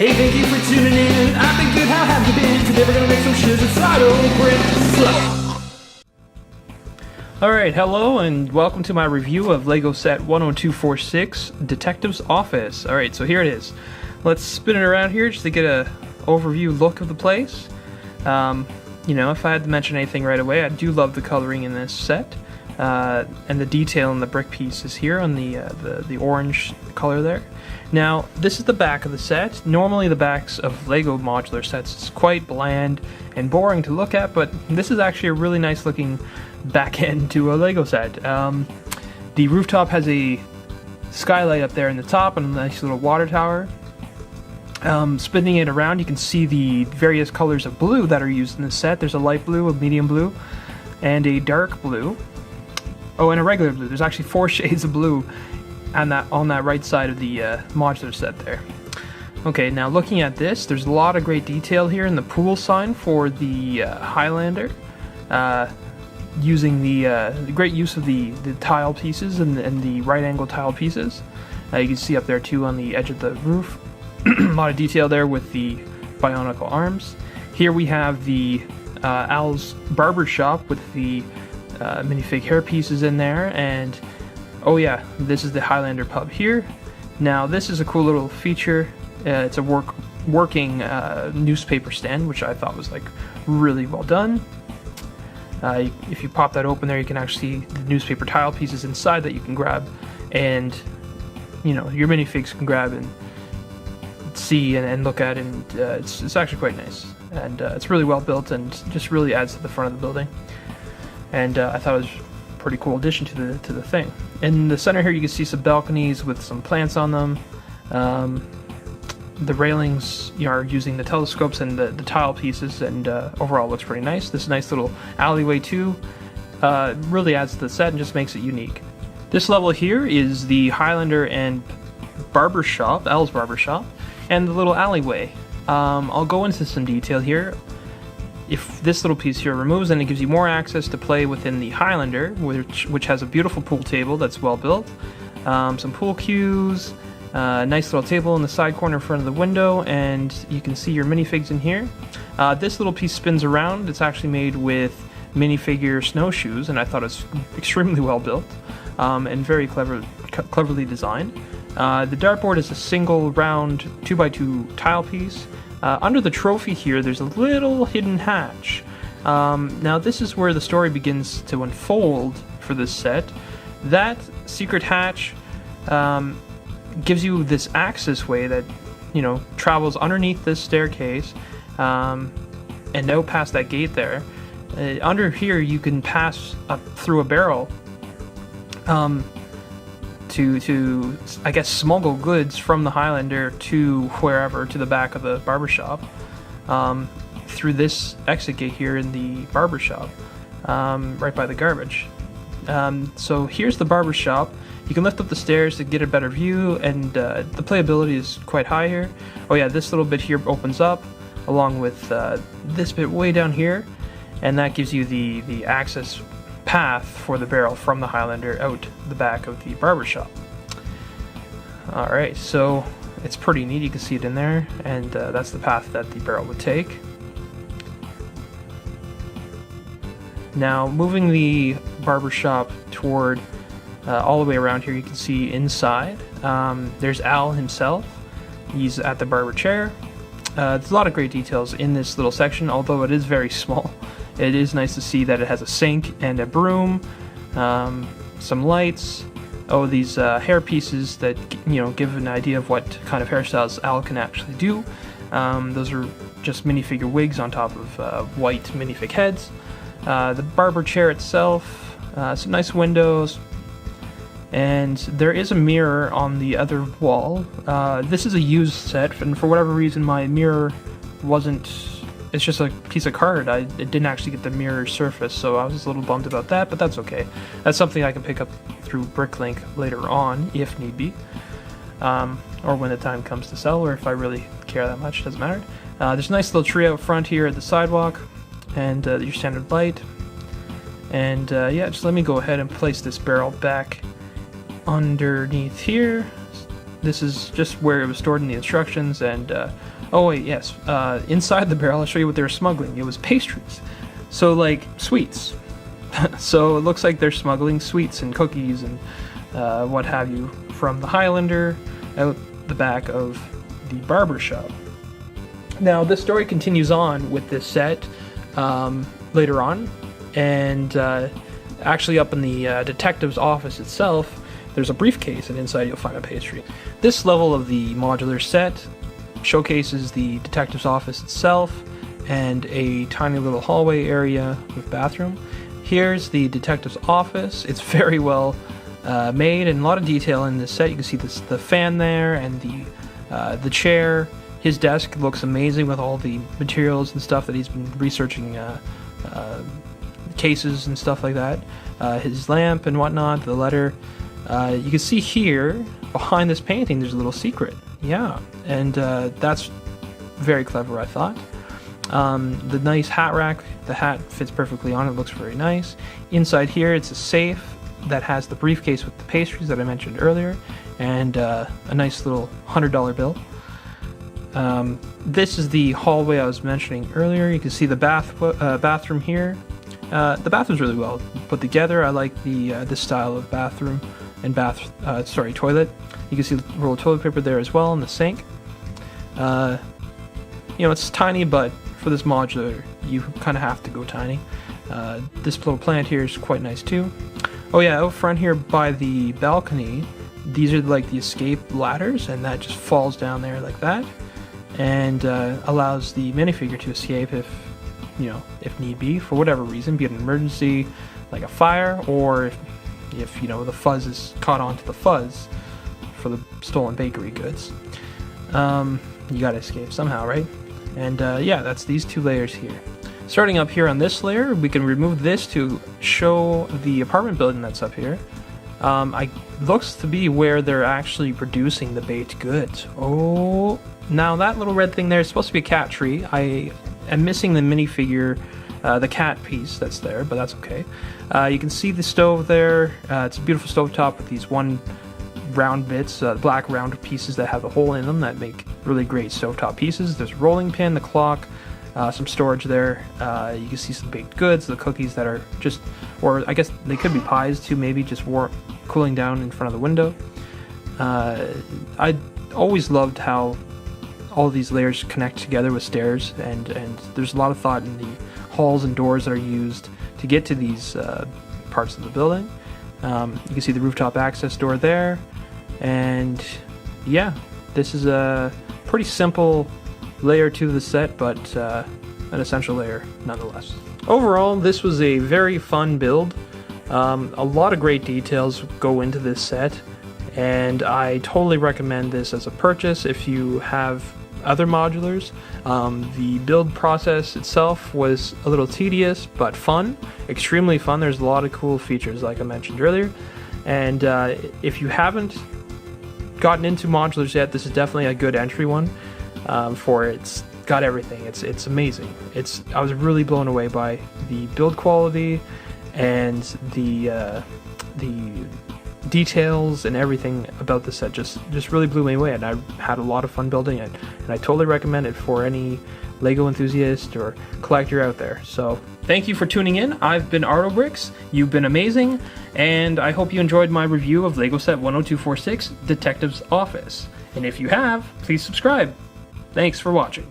Hey, thank you for tuning in. I've been good, how have you been? Today we're gonna make some suicidal bricks. Alright, hello and welcome to my review of LEGO set 10246, Detective's Office. Alright, so here it is. Let's spin it around here just to get a overview look of the place. You know, if I had to mention anything right away, I do love the coloring in this set. And the detail in the brick pieces here on the orange color there. Now, this is the back of the set. Normally the backs of LEGO modular sets is quite bland and boring to look at, but this is actually a really nice looking back end to a LEGO set. The rooftop has a skylight up there in the top and a nice little water tower. Spinning it around, you can see the various colors of blue that are used in this set. There's a light blue, a medium blue, and a dark blue. Oh, and a regular blue. There's actually 4 shades of blue on that right side of the modular set there. Okay, now looking at this, there's a lot of great detail here in the pool sign for the Highlander, using the great use of the tile pieces and the right angle tile pieces. You can see up there too on the edge of the roof. A lot of detail there with the bionicle arms. Here we have the Al's barber shop with the minifig hair pieces in there, and oh yeah, this is the Highlander pub here. Now this is a cool little feature. It's a working newspaper stand, which I thought was like really well done. If you pop that open there, you can actually see the newspaper tile pieces inside that you can grab, and you know, your minifigs can grab and see and look at, and it's actually quite nice, and it's really well built and just really adds to the front of the building. And I thought it was a pretty cool addition to the thing. In the center here, you can see some balconies with some plants on them. The railings are using the telescopes and the tile pieces, and overall looks pretty nice. This nice little alleyway too really adds to the set and just makes it unique. This level here is the Highlander and barber shop, Al's barber shop, and the little alleyway. I'll go into some detail here. If this little piece here removes, then it gives you more access to play within the Highlander, which has a beautiful pool table that's well built, some pool cues, a nice little table in the side corner in front of the window, and you can see your minifigs in here. This little piece spins around. It's actually made with minifigure snowshoes, and I thought it was extremely well built and very cleverly designed. The dartboard is a single round 2x2 tile piece. Under the trophy here, there's a little hidden hatch. Now this is where the story begins to unfold for this set. That secret hatch gives you this access way that, you know, travels underneath this staircase and out past that gate there. Under here you can pass up through a barrel to I guess smuggle goods from the Highlander to wherever, to the back of the barbershop, through this exit gate here in the barbershop, right by the garbage. So here's the barbershop. You can lift up the stairs to get a better view, and the playability is quite high here. Oh yeah, this little bit here opens up along with this bit way down here, and that gives you the access path for the barrel from the Highlander out the back of the barbershop. Alright, so it's pretty neat. You can see it in there, and that's the path that the barrel would take. Now, moving the barbershop toward all the way around here, you can see inside. There's Al himself. He's at the barber chair. There's a lot of great details in this little section, although it is very small. It is nice to see that it has a sink and a broom, some lights. Oh, these hair pieces that, you know, give an idea of what kind of hairstyles Al can actually do. Those are just minifigure wigs on top of white minifig heads. The barber chair itself, some nice windows, and there is a mirror on the other wall. This is a used set, and for whatever reason my mirror wasn't... It's just a piece of card. It didn't actually get the mirror surface, so I was a little bummed about that, but that's okay. That's something I can pick up through Bricklink later on, if need be. Or when the time comes to sell, or if I really care that much, doesn't matter. There's a nice little tree out front here at the sidewalk, and your standard light. And yeah, just let me go ahead and place this barrel back underneath here. This is just where it was stored in the instructions, and oh wait, yes, inside the barrel, I'll show you what they were smuggling. It was pastries, so like sweets. So it looks like they're smuggling sweets and cookies and what have you from the Highlander out the back of the barber shop. Now this story continues on with this set later on, and actually up in the detective's office itself, there's a briefcase, and inside you'll find a pastry. This level of the modular set showcases the detective's office itself and a tiny little hallway area with bathroom. Here's the detective's office. It's very well made, and a lot of detail in this set. You can see the fan there and the chair. His desk looks amazing with all the materials and stuff that he's been researching, cases and stuff like that. His lamp and whatnot, the letter. You can see here, behind this painting, there's a little secret. Yeah, and that's very clever, I thought. The nice hat rack, the hat fits perfectly on it, looks very nice. Inside here, it's a safe that has the briefcase with the pastries that I mentioned earlier, and a nice little $100 bill. This is the hallway I was mentioning earlier. You can see the bathroom here. The bathroom's really well put together. I like this style of bathroom and toilet. You can see the roll of toilet paper there as well in the sink. It's tiny, but for this modular, you kind of have to go tiny. This little plant here is quite nice too. Oh yeah, out front here by the balcony, these are like the escape ladders, and that just falls down there like that, and allows the minifigure to escape if need be, for whatever reason, be it an emergency, like a fire, or if the fuzz is caught onto the fuzz for the stolen bakery goods. You gotta escape somehow, right? And yeah, that's these two layers here. Starting up here on this layer, we can remove this to show the apartment building that's up here. Looks to be where they're actually producing the baked goods. Oh, now that little red thing there is supposed to be a cat tree. I am missing the minifigure, the cat piece that's there, but that's okay. You can see the stove there. It's a beautiful stove top with these round bits, black round pieces that have a hole in them that make really great stovetop pieces. There's a rolling pin, the clock, some storage there. You can see some baked goods, the cookies that are just, or I guess they could be pies too, maybe just cooling down in front of the window. I always loved how all these layers connect together with stairs, and there's a lot of thought in the halls and doors that are used to get to these parts of the building. You can see the rooftop access door there, and yeah, this is a pretty simple layer to the set, but an essential layer nonetheless. Overall, this was a very fun build. A lot of great details go into this set, and I totally recommend this as a purchase if you have other modulars. The build process itself was a little tedious, but fun, extremely fun. There's a lot of cool features like I mentioned earlier, and if you haven't gotten into modulars yet, this is definitely a good entry one. For it's got everything. It's amazing. I was really blown away by the build quality and the details and everything about the set. Just really blew me away, and I had a lot of fun building it, and I totally recommend it for any Lego enthusiast or collector out there. So thank you for tuning in. I've been ArtoBricks. You've been amazing, and I hope you enjoyed my review of Lego Set 10246 Detective's Office. And if you have, please subscribe. Thanks for watching.